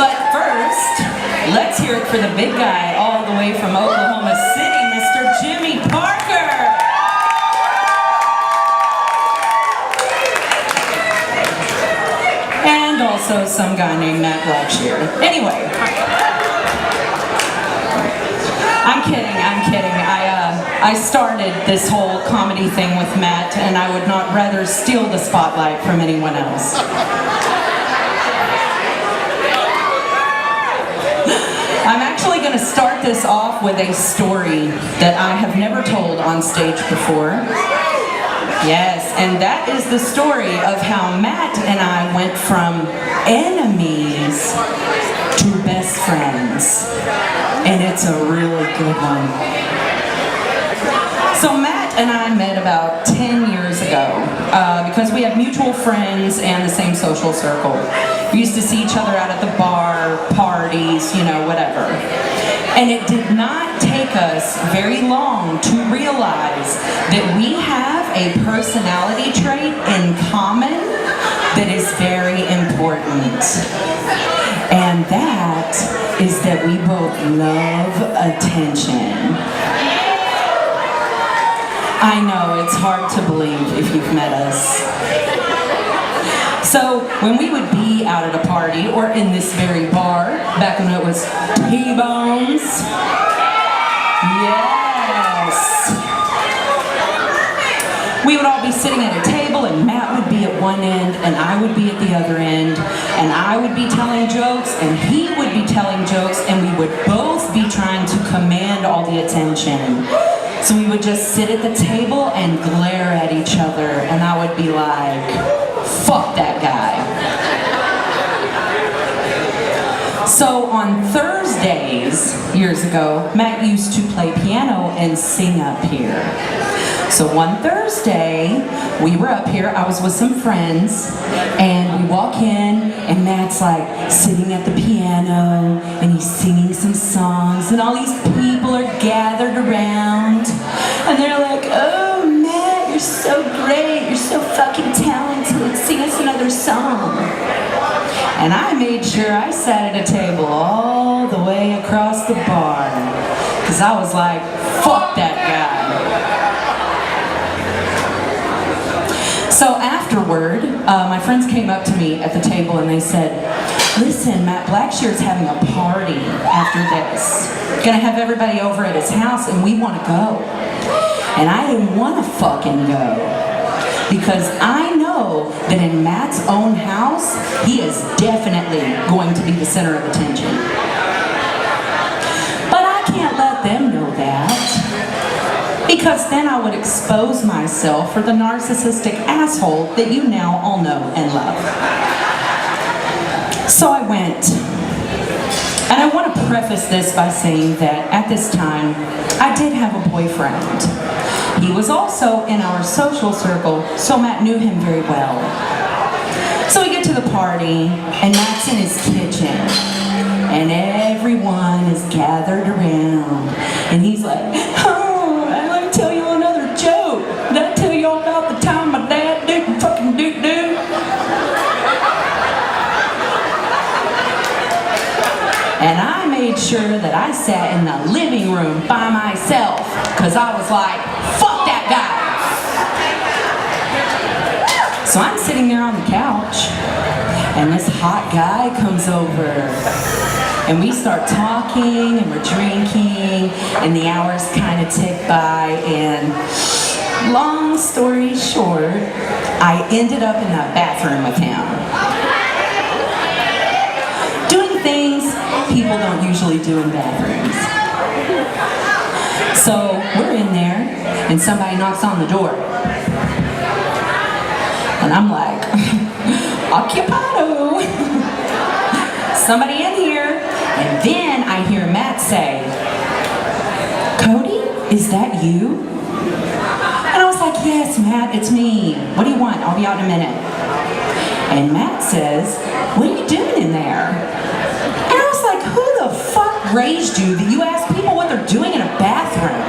But first, let's hear it for the big guy all the way from Oklahoma City, Mr. Jimmy Parker. And also some guy named Matt Blackshear. Anyway. I'm kidding. I started this whole comedy thing with Matt, and I would not rather steal the spotlight from anyone else. I'm actually going to start this off with a story that I have never told on stage before. Yes, and that is the story of how Matt and I went from enemies to best friends. And it's a really good one. So Matt and I met about 10 years ago because we have mutual friends and the same social circle. We used to see each other out at the bar, parties, you know, whatever. And it did not take us very long to realize that we have a personality trait in common that is very important. And that is that we both love attention. I know, it's hard to believe if you've met us. So, when we would be out at a party, or in this very bar, back when it was T-Bones, yes, we would all be sitting at a table, and Matt would be at one end, and I would be at the other end, and I would be telling jokes, and he would be telling jokes, and we would both be trying to command all the attention. So we would just sit at the table and glare at each other, and I would be like, fuck that guy. So on Thursdays, years ago, Matt used to play piano and sing up here. So one Thursday, we were up here, I was with some friends, and we walk in, and Matt's like sitting at the piano, and he's singing some songs, and all these people are gathered around, and they're like, oh Matt, you're so great, you're so fucking talented, sing us another song. And I made sure I sat at a table all the way across the bar, because I was like, fuck that guy. So afterward, my friends came up to me at the table and they said, listen, Matt Blackshear's having a party after this. Gonna have everybody over at his house and we want to go. And I didn't want to fucking go. Because I know that in Matt's own house, he is definitely going to be the center of attention. But I can't let them know that. Because then I would expose myself for the narcissistic asshole that you now all know and love. So I went. And I want to preface this by saying that at this time, I did have a boyfriend. He was also in our social circle, so Matt knew him very well. So we get to the party, and Matt's in his kitchen. And everyone is gathered around. And he's like, oh, let me tell you another joke. Did I tell you all about the time my dad didn't fucking do? And I made sure that I sat in the living room by myself, because I was like, fuck that guy. So I'm sitting there on the couch, and this hot guy comes over, and we start talking, and we're drinking, and the hours kind of tick by, and long story short, I ended up in the bathroom with him. Doing things people don't usually do in bathrooms. So we're in there, and somebody knocks on the door. And I'm like, occupado. Somebody in here. And then I hear Matt say, Kodi, is that you? And I was like, yes, Matt, it's me. What do you want? I'll be out in a minute. And Matt says, what are you doing in there? And I was like, who the fuck raised you that you ask people what they're doing in a bathroom?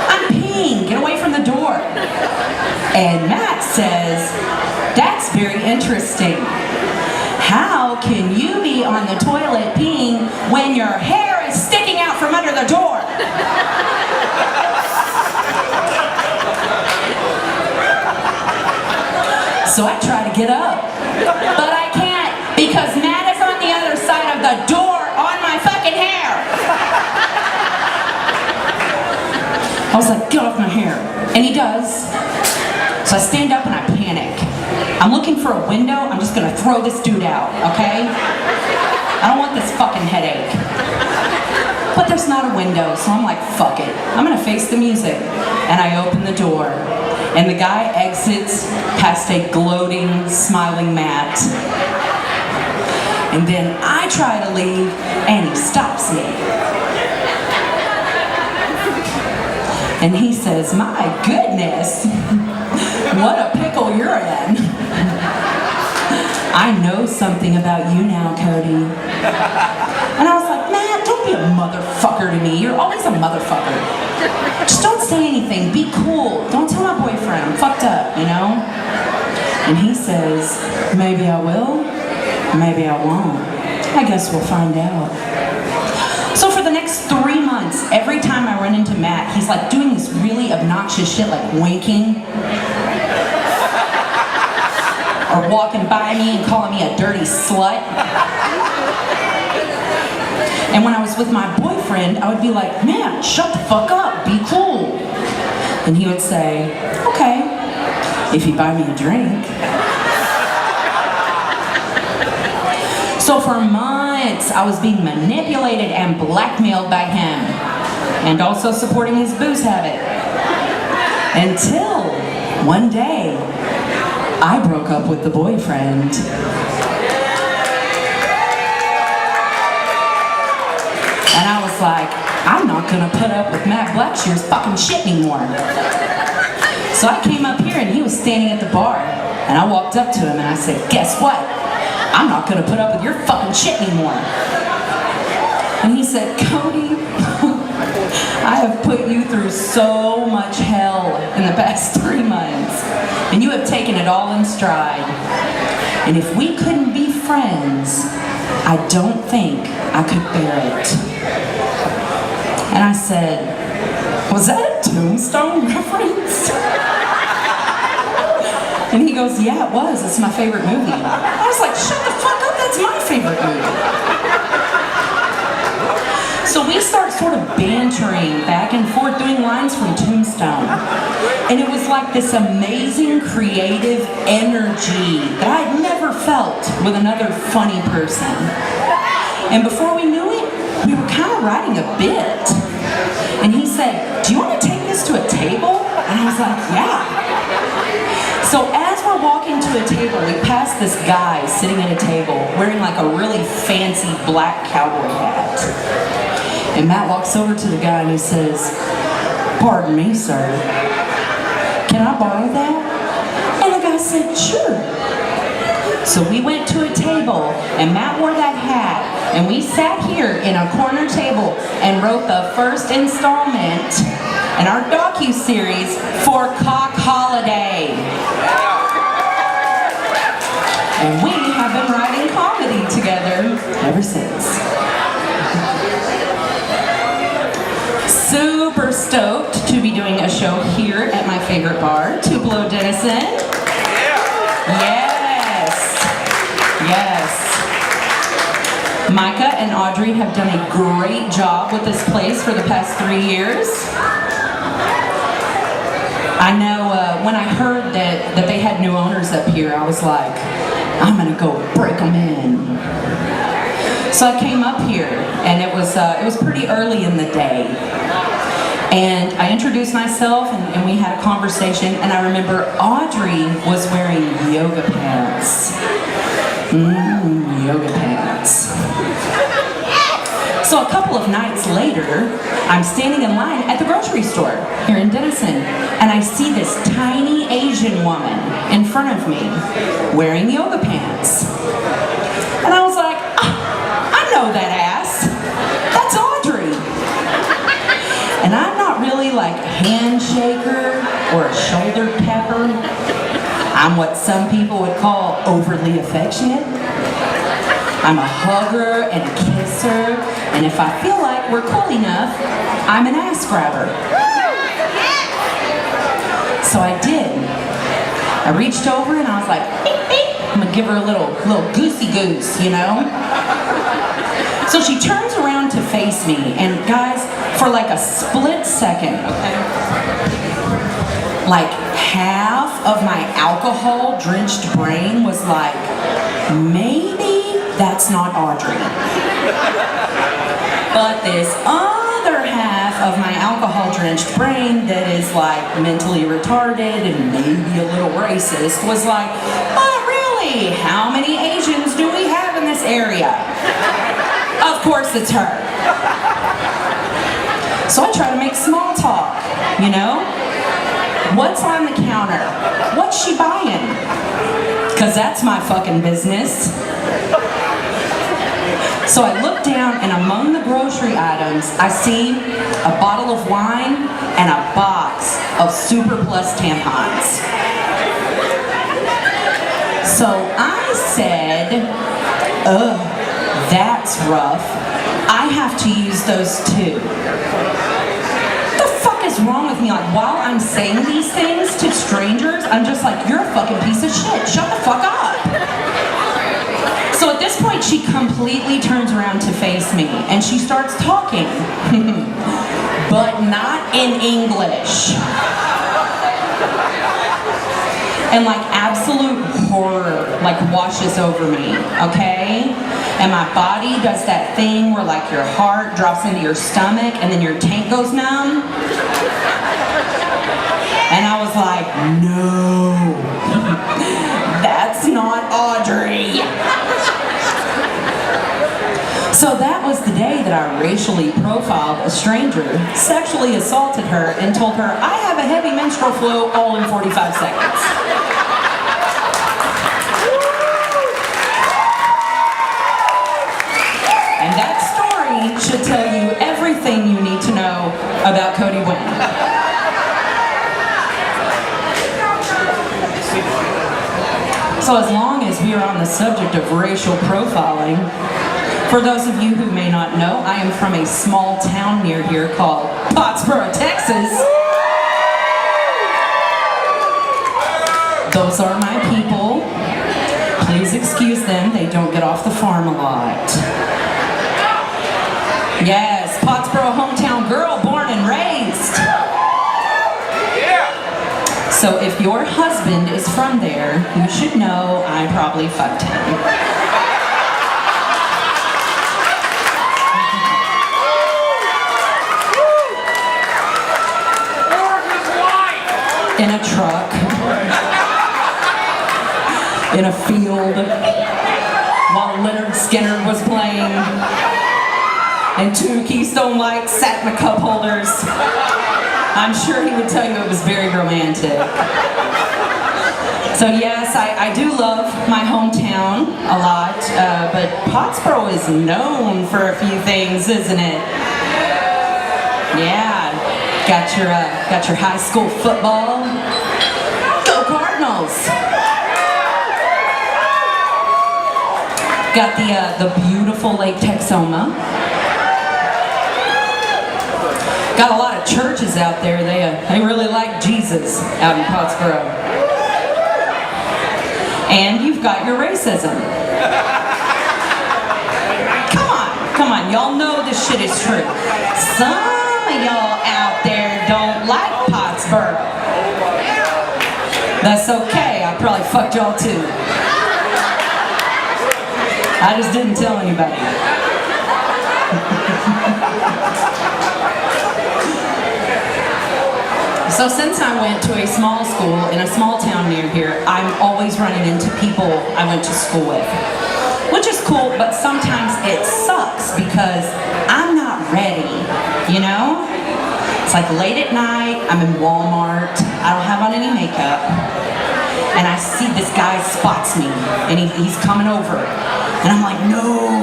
I'm peeing, get away from the door. And Matt says, that's very interesting. How can you be on the toilet peeing when your hair is sticking out from under the door. So I try to get up, but I can't because Matt is on the other side of the door on my fucking hair. I was like, get off my hair. And he does. So I stand up and I panic. I'm looking for a window. I'm just gonna throw this dude out, okay? I don't want this fucking headache. But there's not a window, so I'm like, fuck it. I'm gonna face the music. And I open the door. And the guy exits past a gloating, smiling Matt. And then I try to leave, and he stops me. And he says, my goodness, what a pickle you're in. I know something about you now, Kodi. And I was like, Matt, don't be a motherfucker to me. You're always a motherfucker. Just don't say anything. Be cool. Don't tell my boyfriend. I'm fucked up, you know? And he says, maybe I will, maybe I won't. I guess we'll find out. So for the next 3 months, every time I run into Matt, he's like doing this really obnoxious shit like winking. Or walking by me and calling me a dirty slut. And when I was with my boyfriend, I would be like, man, shut the fuck up, be cool. And he would say, okay, if you buy me a drink. So for months, I was being manipulated and blackmailed by him, and also supporting his booze habit. Until one day, I broke up with the boyfriend. And I was like, I'm not gonna put up with Matt Blackshear's fucking shit anymore. So I came up here and he was standing at the bar, and I walked up to him and I said, guess what? I'm not gonna put up with your fucking shit anymore. And he said, Kodi, I have put you through so much hell in the past 3 months, and you have taken it all in stride. And if we couldn't be friends, I don't think I could bear it. And I said, was that a Tombstone reference? And he goes, yeah, it was. It's my favorite movie. I was like, shut the fuck up, that's my favorite movie. So we start sort of bantering back and forth, doing lines from Tombstone. And it was like this amazing creative energy that I'd never felt with another funny person. And before we knew it, we were kind of writing a bit. And he said, do you want to take this to a table? And I was like, yeah. So as we're walking to a table, we pass this guy sitting at a table wearing like a really fancy black cowboy hat. And Matt walks over to the guy and he says, pardon me, sir, can I borrow that? And the guy said, sure. So we went to a table and Matt wore that hat and we sat here in a corner table and wrote the first installment in our docu-series for Cock Holiday. And we have been writing comedy together ever since. Super stoked to be doing a show here at my favorite bar, Tupelo, Denison. Yes. Yes. Micah and Audrey have done a great job with this place for the past 3 years. I know when I heard that they had new owners up here, I was like, I'm gonna go break them in. So I came up here, and it was pretty early in the day. And I introduced myself, and we had a conversation, and I remember Audrey was wearing yoga pants. Yoga pants. So a couple of nights later, I'm standing in line at the grocery store here in Denison, and I see this tiny Asian woman in front of me wearing yoga pants. And I was like, I know that ass. That's Audrey. And I'm not really like a handshaker or a shoulder pepper. I'm what some people would call overly affectionate. I'm a hugger and a kisser, and if I feel like we're cool enough, I'm an ass grabber. So I did. I reached over and I was like, beep, beep. I'm gonna give her a little goosey goose, you know? So she turns around to face me, and guys, for like a split second, okay? Like half of my alcohol-drenched brain was like, maybe that's not Audrey. But this other half of my alcohol-drenched brain that is like mentally retarded and maybe a little racist was like, but really, how many Asians do we have in this area? Of course it's her. So I try to make small talk, you know? What's on the counter? What's she buying? Because that's my fucking business. So I look down, and among the grocery items, I see a bottle of wine and a box of Super Plus tampons. So I said, ugh, that's rough. I have to use those too. What the fuck is wrong with me? Like, while I'm saying these things to strangers, I'm just like, you're a fucking piece of shit. Shut the fuck up. So at this point, she completely turns around to face me, and she starts talking, but not in English. And like absolute horror like washes over me, okay? And my body does that thing where like your heart drops into your stomach and then your tank goes numb. And I was like, no, that's not Audrey. So that was the day that I racially profiled a stranger, sexually assaulted her, and told her I have a heavy menstrual flow all in 45 seconds. And that story should tell you everything you need to know about Kodi Wynn. So as long as we are on the subject of racial profiling, for those of you who may not know, I am from a small town near here called Pottsboro, Texas. Those are my people. Please excuse them, they don't get off the farm a lot. Yes, Pottsboro hometown girl, born and raised. So if your husband is from there, you should know I probably fucked him. In a truck, in a field, while Leonard Skinner was playing, and 2 Keystone Lights sat in the cup holders. I'm sure he would tell you it was very romantic. So yes, I do love my hometown a lot, but Pottsboro is known for a few things, isn't it? Yeah. Got your high school football. Go Cardinals! Got the beautiful Lake Texoma. Got a lot of churches out there. They really like Jesus out in Pottsboro. And you've got your racism. Come on, y'all know this shit is true. Some of y'all out there don't like Pottsboro. That's okay, I probably fucked y'all too. I just didn't tell anybody. So since I went to a small school in a small town near here, I'm always running into people I went to school with. Which is cool, but sometimes it sucks because I'm not ready, you know? It's like late at night, I'm in Walmart, I don't have on any makeup, and I see this guy spots me, and he's coming over, and I'm like, no!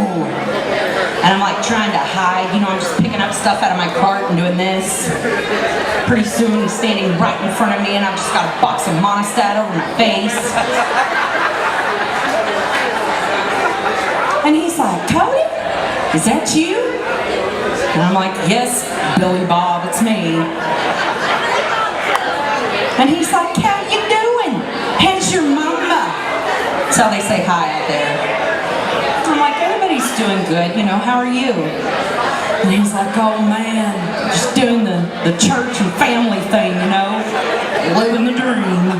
And I'm like trying to hide, you know, I'm just picking up stuff out of my cart and doing this. Pretty soon he's standing right in front of me, and I've just got a box of Monistat over my face. And he's is that you? And I'm like, yes, Billy Bob, it's me. And he's like, how you doing? How's your mama? That's how they say hi out there. I'm like, everybody's doing good, you know, how are you? And he's like, oh man, just doing the church and family thing, you know, living the dream.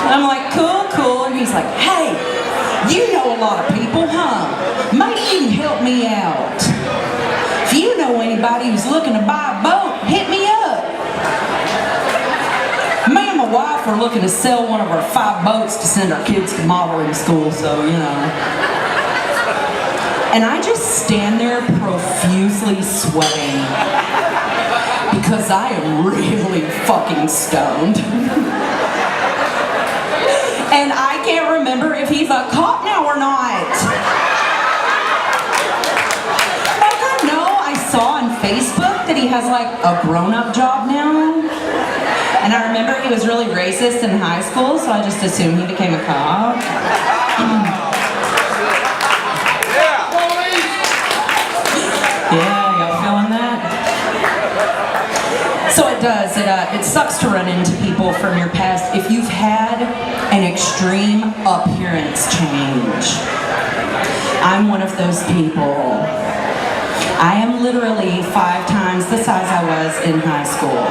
I'm like, cool, cool. And he's like, hey, you know a lot of people, huh? Maybe you can help me out. If you know anybody who's looking to buy a boat, hit me up. Me and my wife are looking to sell one of our 5 boats to send our kids to modeling school, so, you know. And I just stand there profusely sweating because I am really fucking stoned. And I can't remember if he's a cop now or not. Like, I know I saw on Facebook that he has like a grown-up job now. And I remember he was really racist in high school, so I just assumed he became a cop. Yeah, y'all feeling that? So it does. It sucks to run into people from your past if you've had an extreme appearance change. I'm one of those people. I am literally 5 times the size I was in high school.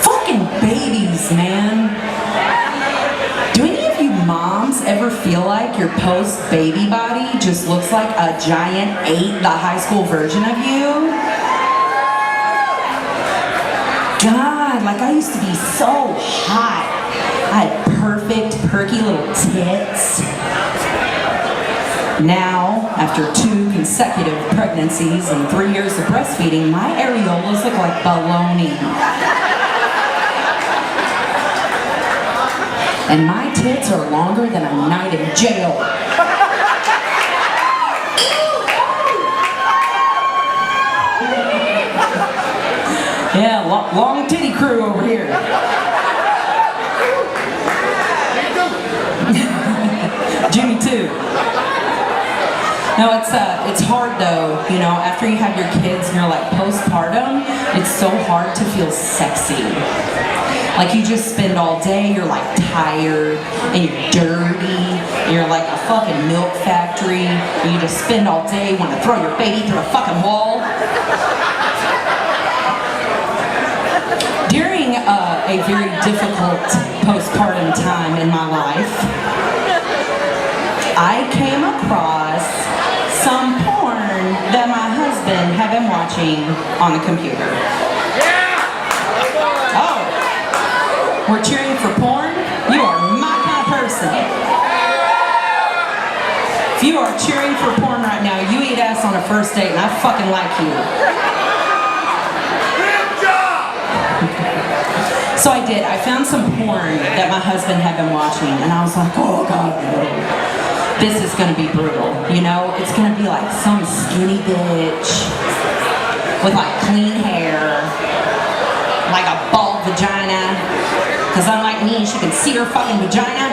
Fucking babies, man. Do any of you moms ever feel like your post-baby body just looks like a giant 8, the high school version of you? God, like I used to be so hot. I had perfect, perky little tits. Now, after 2 consecutive pregnancies and 3 years of breastfeeding, my areolas look like baloney. And my tits are longer than a night in jail. Yeah, long titty crew over here. Jimmy too. No, it's hard though, you know, after you have your kids and you're like postpartum, it's so hard to feel sexy. Like you just spend all day, you're like tired, and you're dirty, and you're like a fucking milk factory, and you just spend all day wanting to throw your baby through a fucking wall. During a very difficult postpartum time in my life, I came across some porn that my husband had been watching on the computer. Oh, we're cheering for porn? You are my kind of person. If you are cheering for porn right now, you eat ass on a first date and I fucking like you. So I did. I found some porn that my husband had been watching, and I was like, oh God, no. This is gonna be brutal, you know? It's gonna be like some skinny bitch with like clean hair, like a bald vagina, because unlike me, she can see her fucking vagina.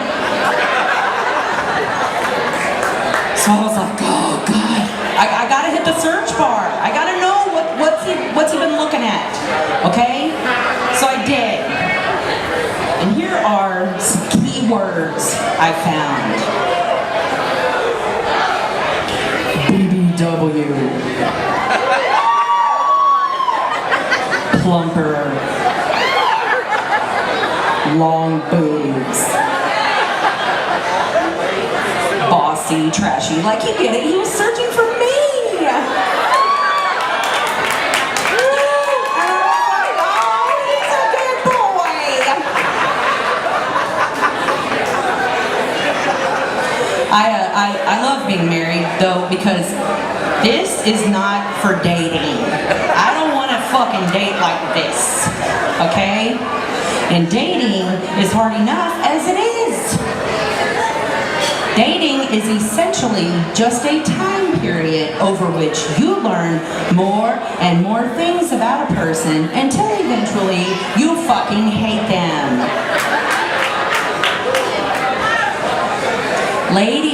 So I was like, oh God, I gotta hit the search bar. I gotta know what's he been looking at, okay? So I did. And here are some key words I found. BBW. Plumper. Long boobs. Bossy, trashy. Like, you get it, he was searching for me. I love being married though because this is not for dating. I don't want to fucking date like this, okay? And dating is hard enough as it is. Dating is essentially just a time period over which you learn more and more things about a person until eventually you fucking hate them. Ladies,